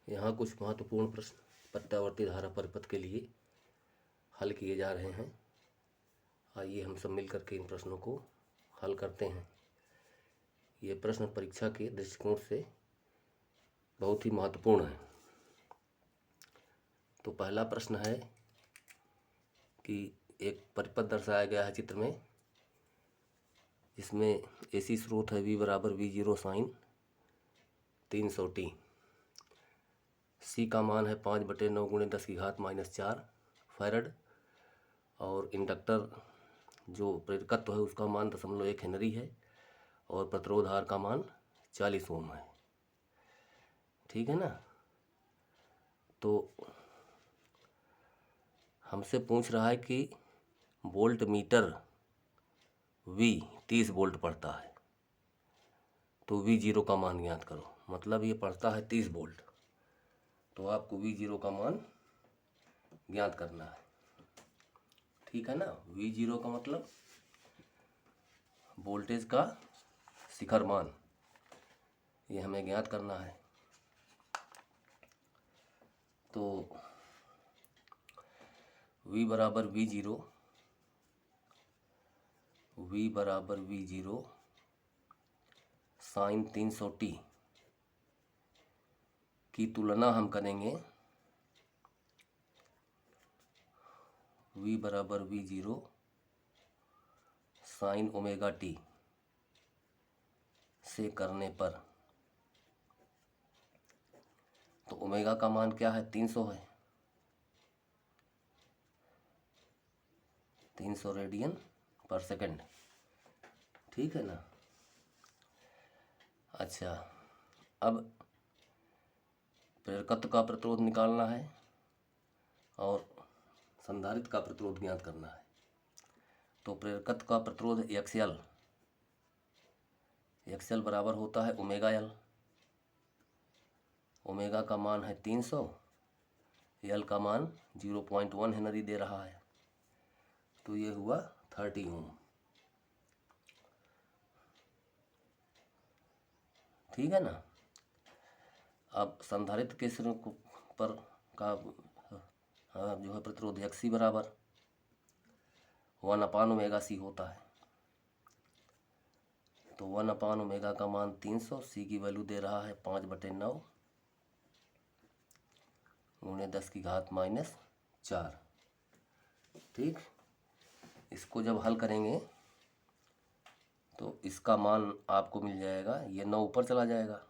यहाँ कुछ महत्वपूर्ण प्रश्न प्रत्यावर्ती धारा परिपथ के लिए हल किए जा रहे हैं। आइए हम सब मिलकर के इन प्रश्नों को हल करते हैं। ये प्रश्न परीक्षा के दृष्टिकोण से बहुत ही महत्वपूर्ण है। तो पहला प्रश्न है कि एक परिपथ दर्शाया गया है चित्र में, जिसमें एसी स्रोत है V बराबर V0 साइन 300t। सी का मान है 5/9 × 10⁻⁻4 फैरड और इंडक्टर जो प्रेरकत्व है उसका मान 0.1 हेनरी है और प्रतिरोध R का मान 40 ओम है। ठीक है ना। तो हमसे पूछ रहा है कि वोल्ट मीटर V 30 वोल्ट पढ़ता है, तो V0 का मान ज्ञात करो। मतलब ये पढ़ता है 30 वोल्ट, तो आपको V0 का मान ज्ञात करना है। ठीक है ना। V0 का मतलब वोल्टेज का शिखर मान, ये हमें ज्ञात करना है। तो V बराबर V0 साइन 300t की तुलना हम करेंगे V बराबर V0 साइन ओमेगा t से करने पर। तो ओमेगा का मान क्या है? 300 है, 300 रेडियन पर सेकंड। ठीक है ना। अच्छा, अब प्रेरकत्व का प्रतिरोध निकालना है और संधारित्र का प्रतिरोध ज्ञात करना है। तो प्रेरकत्व का प्रतिरोध XL बराबर होता है ओमेगा L। ओमेगा का मान है 300, L का मान 0.1 हेनरी दे रहा है, तो ये हुआ 30 ओम। ठीक है ना। अब संधारित्र के सिरों पर का जो है प्रतिरोध XC बराबर 1/ओमेगा C होता है। तो 1/ओमेगा का मान 300, C की वैल्यू दे रहा है 5/9 × 10⁻⁴। ठीक, इसको जब हल करेंगे तो इसका मान आपको मिल जाएगा, ये 9 ऊपर चला जाएगा,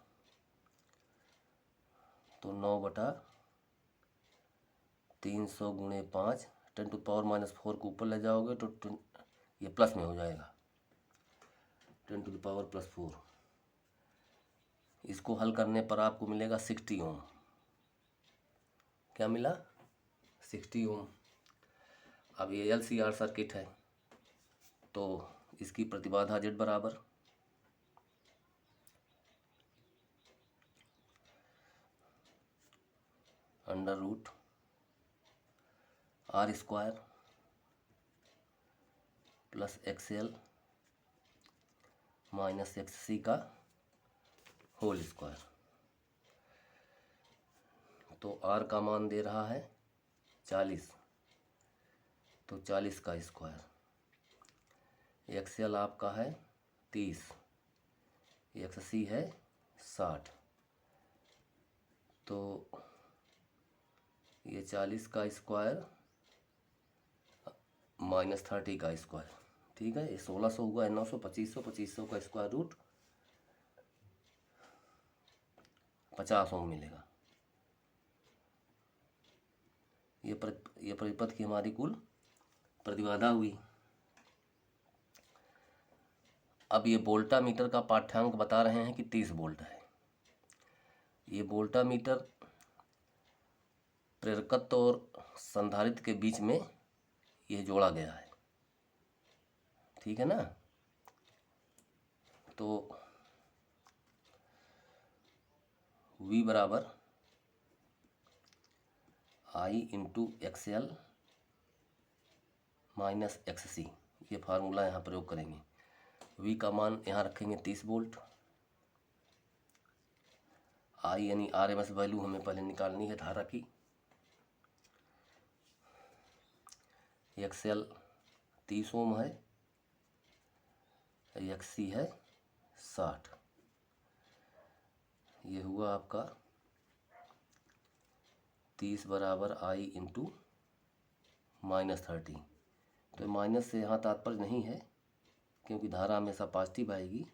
तो 9/300 × 5 10⁻⁴ को ऊपर ले जाओगे तो ये प्लस में हो जाएगा, 10⁻+4। इसको हल करने पर आपको मिलेगा 60 ओम। क्या मिला? 60 ओम। अब ये LCR सर्किट है, तो इसकी प्रतिबाधा Z बराबर √R² plus XL minus XC का होल स्क्वायर। तो R का मान दे रहा है 40, तो 40 का स्क्वायर। XL आपका है 30, XC है 60, तो ये 40 का स्क्वायर माइनस 30 का स्क्वायर। ठीक है, ये 1600 हुआ, 900, 2500 का स्क्वायर रूट 50 ओम मिलेगा। ये परिपथ की हमारी कुल प्रतिबाधा हुई। अब ये वोल्टामीटर का पाठ्यांक बता रहे हैं कि 30 वोल्ट है। ये वोल्टामीटर प्रेरकत्व और संधारित्र के बीच में ये जोड़ा गया है। ठीक है ना। तो V बराबर I × XL माइनस XC, ये फार्मूला यहाँ प्रयोग करेंगे। V का मान यहाँ रखेंगे 30 वोल्ट, आई यानी RMS वैल्यू हमें पहले निकालनी है धारा की। XL 30 ओम है, XC है 60। ये हुआ आपका 30 बराबर I इंटू -30। तो माइनस से यहाँ तात्पर्य नहीं है, क्योंकि धारा हमेशा पॉजिटिव आएगी।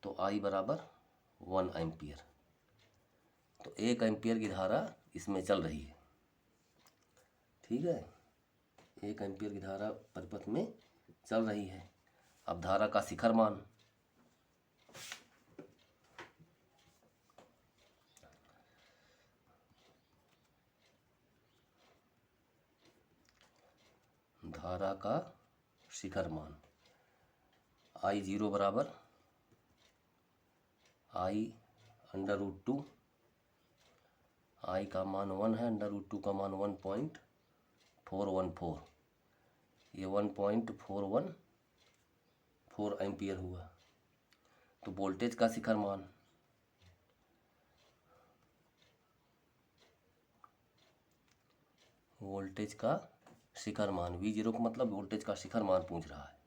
तो I बराबर 1 एम्पियर। तो 1 एम्पियर की धारा इसमें चल रही है। ठीक है, 1 एम्पियर की धारा परिपथ में चल रही है। अब धारा का शिखर मान, धारा का शिखर मान I0 बराबर I √2। I का मान 1 है, √2 का मान 1.414। ये 1.414 एम्पियर हुआ। तो वोल्टेज का शिखर मान V0 का मतलब वोल्टेज का शिखर मान पूछ रहा है।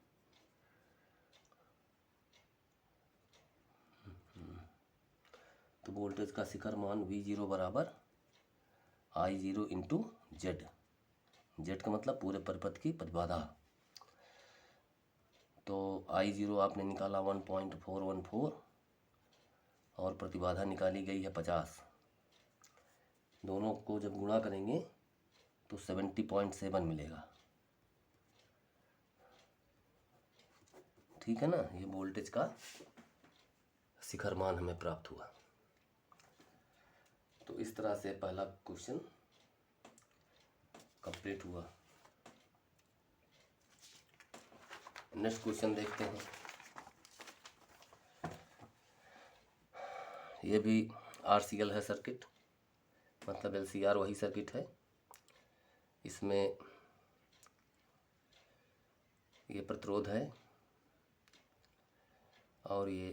तो वोल्टेज का शिखर मान V0 बराबर I0 इंटू जेड। जेड का मतलब पूरे परिपथ की प्रतिबाधा। तो I0 आपने निकाला 1.414 और प्रतिबाधा निकाली गई है 50। दोनों को जब गुणा करेंगे तो 70.7 मिलेगा। ठीक है ना, ये वोल्टेज का शिखर मान हमें प्राप्त हुआ। तो इस तरह से पहला क्वेश्चन कंप्लीट हुआ। नेक्स्ट क्वेश्चन देखते हैं। ये भी RCL है सर्किट, मतलब LCR वही सर्किट है। इसमें ये प्रतिरोध है और ये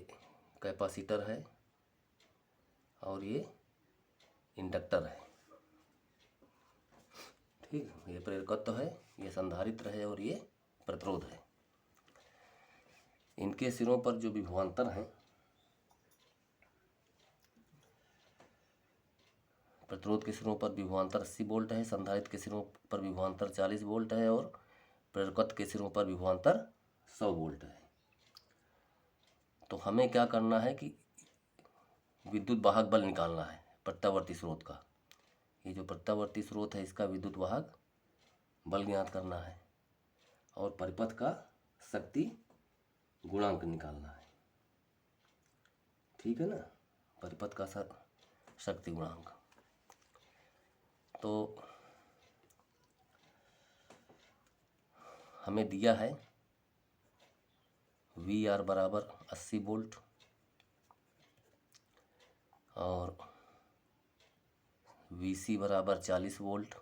कैपेसिटर है और ये इंडक्टर है। ठीक, ये प्रेरकत्व है, ये संधारित्र है और ये प्रतिरोध है। इनके सिरों पर जो विभवांतर हैं, प्रतिरोध के सिरों पर विभवांतर 80 वोल्ट है, संधारित्र के सिरों पर विभवांतर 40 वोल्ट है और प्रेरकत्व के सिरों पर विभवांतर 100 वोल्ट है। तो हमें क्या करना है कि विद्युत वाहक बल निकालना है प्रत्यावर्ती स्रोत का। ये जो प्रत्यावर्ती स्रोत है इसका विद्युत वाहक बल ज्ञात करना है और परिपथ का शक्ति गुणांक निकालना है। ठीक है ना, परिपथ का शक्ति गुणांक। तो हमें दिया है VR बराबर 80 वोल्ट और VC बराबर 40 वोल्ट,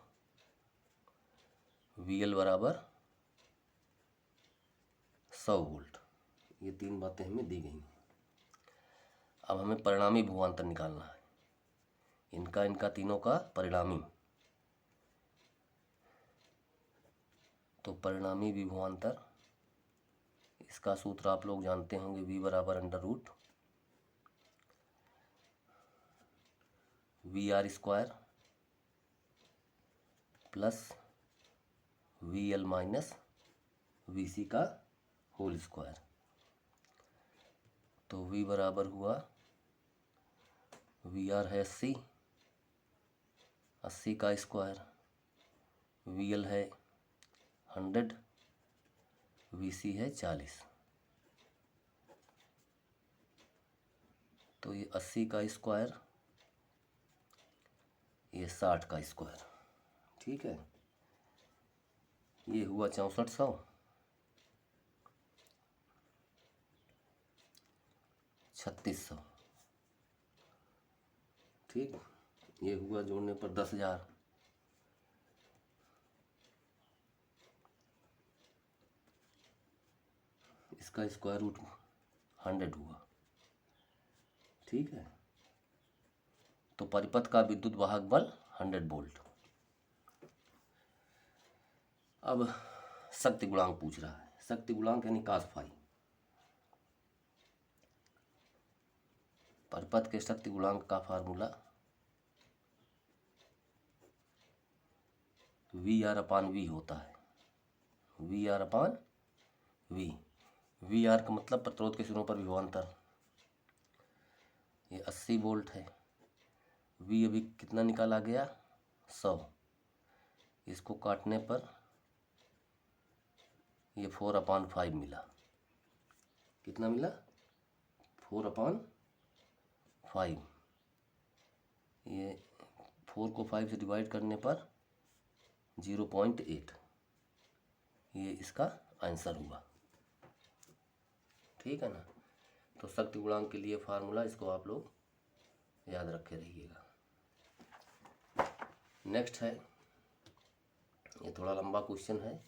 VL बराबर 100 वोल्ट। ये तीन बातें हमें दी गई हैं। अब हमें परिणामी विभवांतर निकालना है, इनका तीनों का परिणामी। तो परिणामी विभवांतर, इसका सूत्र आप लोग जानते होंगे, V बराबर √VR² plus VL minus VC का होल स्क्वायर। तो V बराबर हुआ, VR है 80 का स्क्वायर, VL है 100, VC है 40। तो ये 80 का स्क्वायर, ये 60 का स्क्वायर। ठीक है, ये हुआ 6400। 3600। ठीक, ये हुआ जोड़ने पर 10,000। इसका स्क्वायर रूट 100 हुआ। ठीक है, तो परिपथ का विद्युत वाहक बल 100 वोल्ट। अब शक्ति गुणांक पूछ रहा है, शक्ति गुणांक यानी cos फाई। परिपथ के शक्ति गुणांक का फार्मूला VR/V होता है, VR/V। VR का मतलब प्रतिरोध के सिरों पर विभवांतर, ये 80 वोल्ट है। V अभी कितना निकाला गया, 100। इसको काटने पर ये 4/5 मिला। कितना मिला, 4/5। ये 4 को 5 से डिवाइड करने पर 0.8, ये इसका आंसर हुआ। ठीक है ना। तो शक्ति गुणांक के लिए फार्मूला, इसको आप लोग याद रखे रहिएगा। नेक्स्ट है, ये थोड़ा लंबा क्वेश्चन है।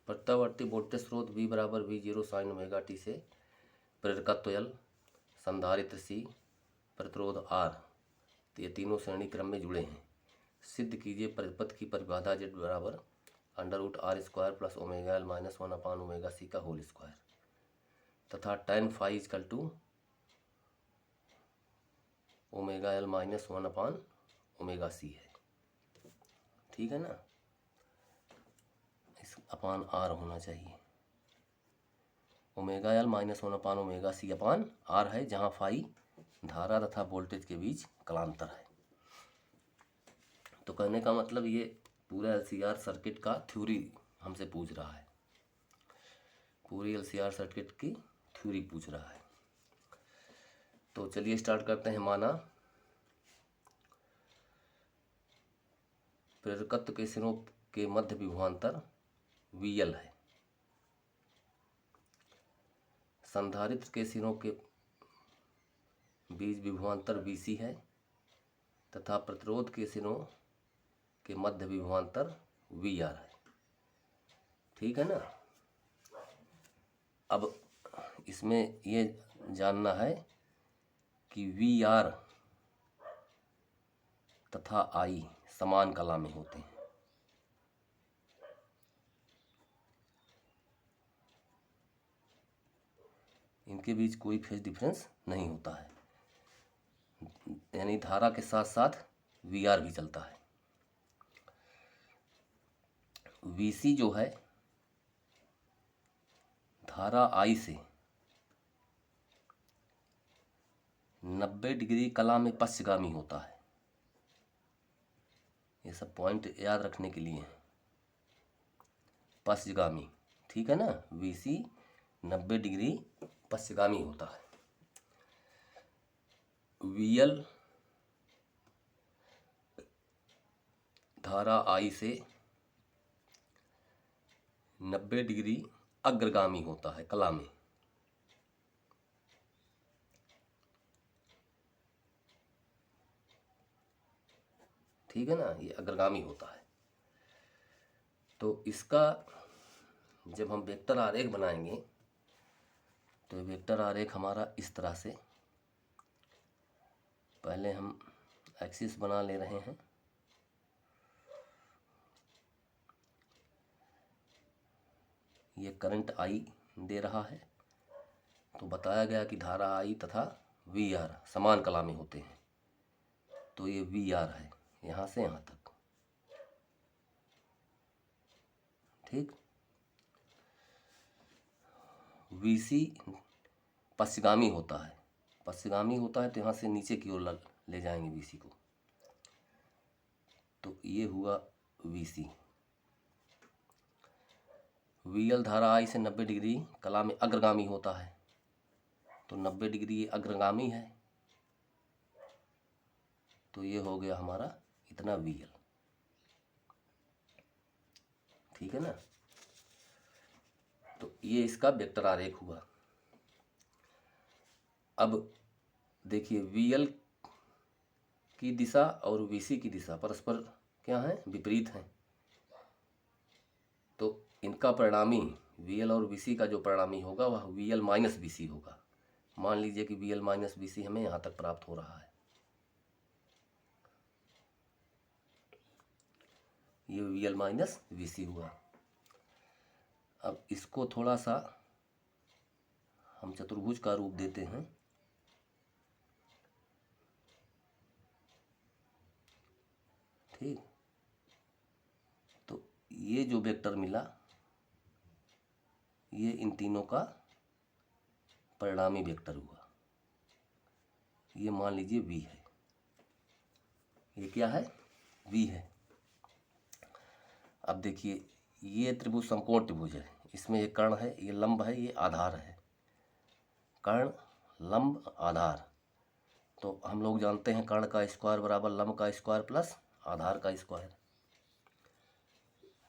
प्रत्यावर्ती वोल्टेज स्रोत V बराबर V0 साइन ओमेगा t से प्रेरकत्व L, संधारित्र C, प्रतिरोध R, तो ये तीनों श्रेणी क्रम में जुड़े हैं। सिद्ध कीजिए परिपथ की परिबाधा Z बराबर √R² plus omega L minus 1/ओमेगा C का होल स्क्वायर तथा tan phi equal to omega L minus 1/ओमेगा C है। ठीक है ना, इस अपान R होना चाहिए। ओमेगा L माइनस 1/ओमेगा C अपान R है, जहाँ फाई धारा तथा वोल्टेज के बीच कलांतर है। तो कहने का मतलब ये पूरा LCR सर्किट का थ्योरी हमसे पूछ रहा है, पूरी LCR सर्किट की थ्योरी पूछ रहा है। तो चलिए स्टार्ट करते हैं। माना प्रेरकत्व के सिरों के मध्य विभवांतर VL है, संधारित्र के सिरों के बीच विभवांतर VC है तथा प्रतिरोध के सिरों के मध्य विभवांतर VR है। ठीक है ना। अब इसमें ये जानना है कि VR तथा I समान कला में होते हैं। इनके बीच कोई फेज डिफरेंस नहीं होता है, यानी धारा के साथ साथ VR भी चलता है। VC जो है धारा I से 90 डिग्री कला में पश्चगामी होता है। ये सब पॉइंट याद रखने के लिए हैं, पश्चगामी। ठीक है ना, VC 90 डिग्री पश्चगामी होता है। VL धारा I से 90 डिग्री अग्रगामी होता है कला में। ठीक है ना, ये अग्रगामी होता है। तो इसका जब हम वेक्टर आरेख बनाएंगे तो वेक्टर आरेख हमारा इस तरह से, पहले हम एक्सिस बना ले रहे हैं। ये करंट I दे रहा है, तो बताया गया कि धारा I तथा VR समान कला में होते हैं। तो ये VR है यहाँ से यहाँ तक। ठीक, VC पश्चगामी होता है, पश्चगामी होता है तो यहाँ से नीचे की ओर ले जाएंगे VC को। तो ये हुआ VC। VL धारा I से 90 डिग्री कला में अग्रगामी होता है, तो 90 डिग्री ये अग्रगामी है, तो ये हो गया हमारा इतना VL। ठीक है ना। तो ये इसका वेक्टर आरेख हुआ। अब देखिए VL की दिशा और VC की दिशा परस्पर क्या है, विपरीत हैं। तो इनका परिणामी वी एल और वी सी का जो परिणामी होगा वह वी एल माइनस वी सी होगा। मान लीजिए कि वी एल माइनस वी सी हमें यहाँ तक प्राप्त हो रहा है, ये वी एल माइनस वी सी हुआ। अब इसको थोड़ा सा हम चतुर्भुज का रूप देते हैं। ठीक, तो ये जो वेक्टर मिला ये इन तीनों का परिणामी वेक्टर हुआ। ये मान लीजिए v है, ये क्या है, v है। अब देखिए ये त्रिभुज समकोण त्रिभुज है, इसमें ये कर्ण है, ये लंब है, ये आधार है। कर्ण लंब आधार, तो हम लोग जानते हैं कर्ण का स्क्वायर बराबर लंब का स्क्वायर प्लस आधार का स्क्वायर।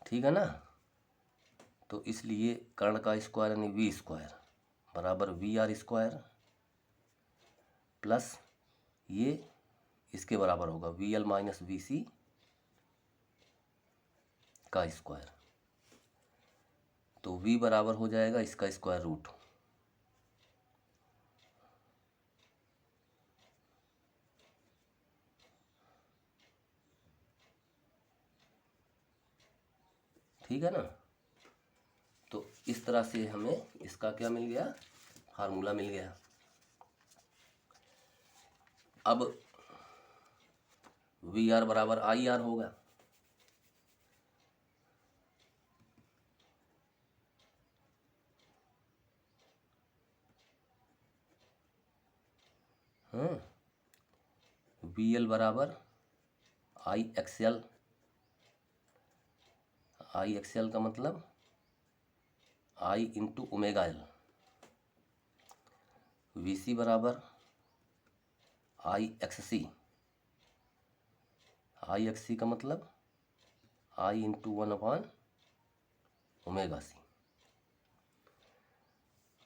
ठीक है ना। तो इसलिए कर्ण का स्क्वायर यानी वी स्क्वायर बराबर वी आर स्क्वायर प्लस ये इसके बराबर होगा वी एल माइनस वी सी का स्क्वायर। तो v बराबर हो जाएगा इसका स्क्वायर रूट। ठीक है ना। तो इस तरह से हमें इसका क्या मिल गया, फार्मूला मिल गया। अब वी आर बराबर आई आर होगा। वी एल बराबर आई एक्सएल। आई एक्सएल का मतलब आई इंटू ओमेगा एल। वी सी बराबर आई X C. I X C का मतलब आई इंटू 1/ओमेगा सी।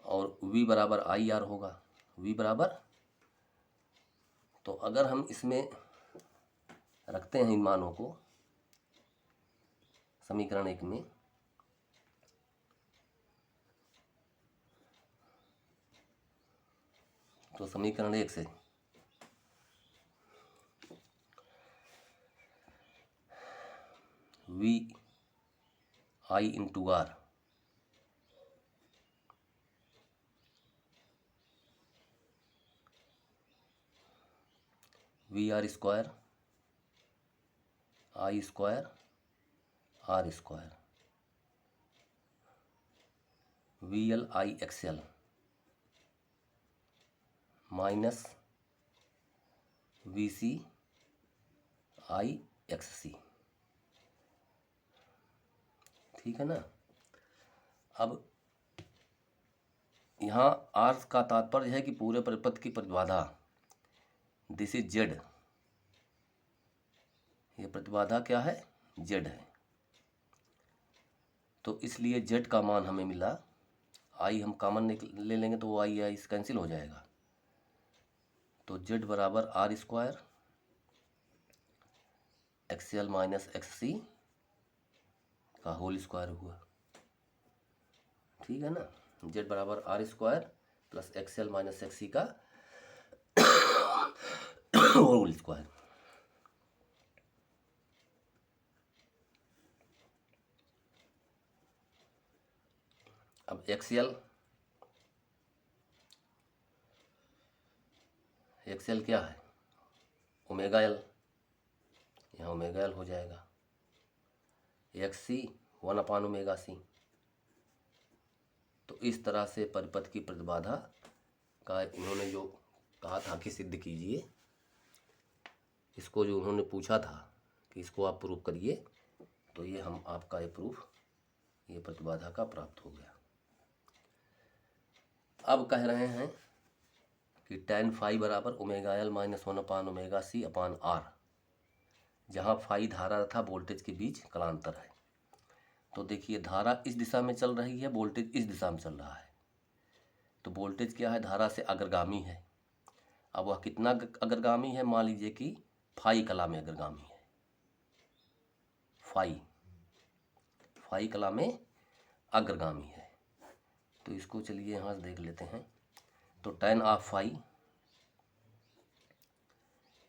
और v बराबर आई आर होगा। v बराबर, तो अगर हम इसमें रखते हैं इन मानों को समीकरण 1 में, तो समीकरण 1 से V I into R V R square I square R square V L I XL minus V C I X C. ठीक है ना। अब यहाँ आर का तात्पर्य है कि पूरे परिपथ की प्रतिबाधा, दिस इज जेड। ये प्रतिबाधा क्या है, जेड है। तो इसलिए जेड का मान हमें मिला, आई हम कॉमन ले लेंगे तो वो आई कैंसिल हो जाएगा। तो जेड बराबर R square XL minus X C का होल स्क्वायर हुआ। ठीक है ना। जेड बराबर R square plus XL minus X C का होल स्क्वायर। अब एक्सएल क्या है, ओमेगा एल, यहाँ ओमेगा एल हो जाएगा। एक्स सी 1/ओमेगा सी। तो इस तरह से परिपथ की प्रतिबाधा का इन्होंने जो कहा था कि सिद्ध कीजिए, इसको जो उन्होंने पूछा था कि इसको आप प्रूफ करिए, तो ये हम आपका ये प्रूफ ये प्रतिबाधा का प्राप्त हो गया। अब कह रहे हैं कि tan फाई बराबर ओमेगा एल माइनस 1/ओमेगा सी अपान आर, जहाँ फाई धारा तथा वोल्टेज के बीच कलांतर है। तो देखिए धारा इस दिशा में चल रही है, वोल्टेज इस दिशा में चल रहा है। तो वोल्टेज क्या है, धारा से अग्रगामी है। अब वह कितना अग्रगामी है, मान लीजिए कि फाई कला में अग्रगामी है। फाई कला में अग्रगामी है। तो इसको चलिए यहाँ से देख लेते हैं। तो tan of phi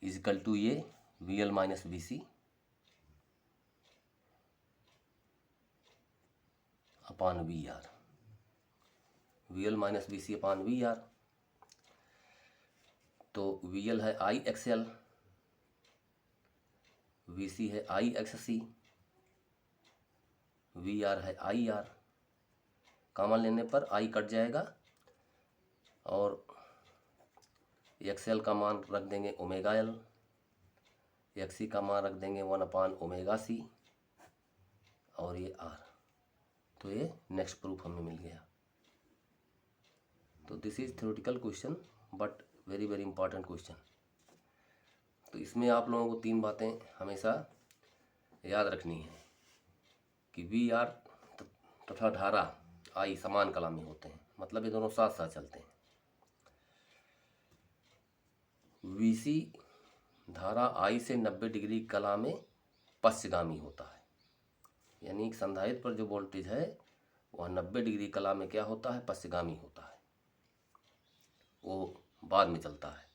is equal to ये VL minus BC upon VR, VL minus BC upon VR। तो VL है IXL, VC है IXC, VR है IR। कॉमन लेने पर I कट जाएगा और XL का मान रख देंगे ओमेगा L, XC का मान रख देंगे 1 अपान ओमेगा C और ये R। तो ये नेक्स्ट प्रूफ हमें मिल गया। तो this is theoretical question but very very important question. तो इसमें आप लोगों को 3 बातें हमेशा याद रखनी है कि VR तथा धारा I समान कला में होते हैं, मतलब ये दोनों साथ साथ चलते हैं। VC धारा I से 90 डिग्री कला में पश्चगामी होता है, यानी संधारित्र पर जो वोल्टेज है वह 90 डिग्री कला में क्या होता है, पश्चगामी होता है, वो बाद में चलता है।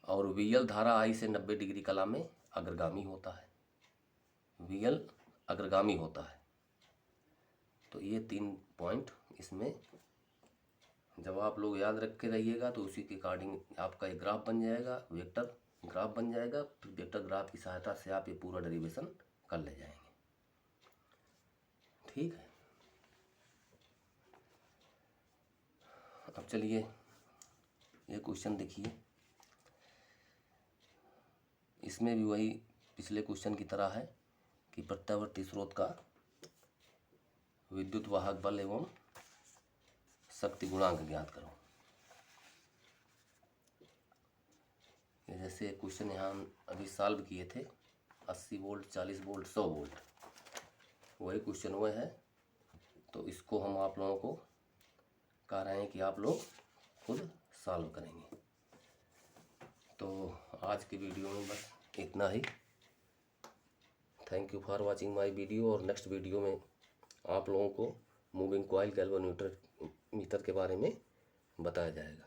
और VL धारा I से 90 डिग्री कला में अग्रगामी होता है, VL अग्रगामी होता है। तो ये 3 पॉइंट इसमें जब आप लोग याद रख के रहिएगा तो उसी के अकॉर्डिंग आपका एक ग्राफ बन जाएगा, वेक्टर ग्राफ बन जाएगा। फिर वेक्टर ग्राफ की सहायता से आप ये पूरा डेरिवेशन कर ले जाएंगे। ठीक है, अब चलिए ये क्वेश्चन देखिए। इसमें भी वही पिछले क्वेश्चन की तरह है कि प्रत्यावर्ती स्रोत का विद्युत वाहक बल एवं शक्ति गुणांक ज्ञात करो। ये जैसे क्वेश्चन यहाँ हम अभी सॉल्व किए थे 80 वोल्ट, 40 वोल्ट, 100 वोल्ट, वही क्वेश्चन हुए है। तो इसको हम आप लोगों को कह रहे हैं कि आप लोग खुद सॉल्व करेंगे। तो आज की वीडियो में बस इतना ही। Thank you for watching my video. और नेक्स्ट वीडियो में आप लोगों को मूविंग कॉइल गैल्वेनोमीटर के बारे में बताया जाएगा।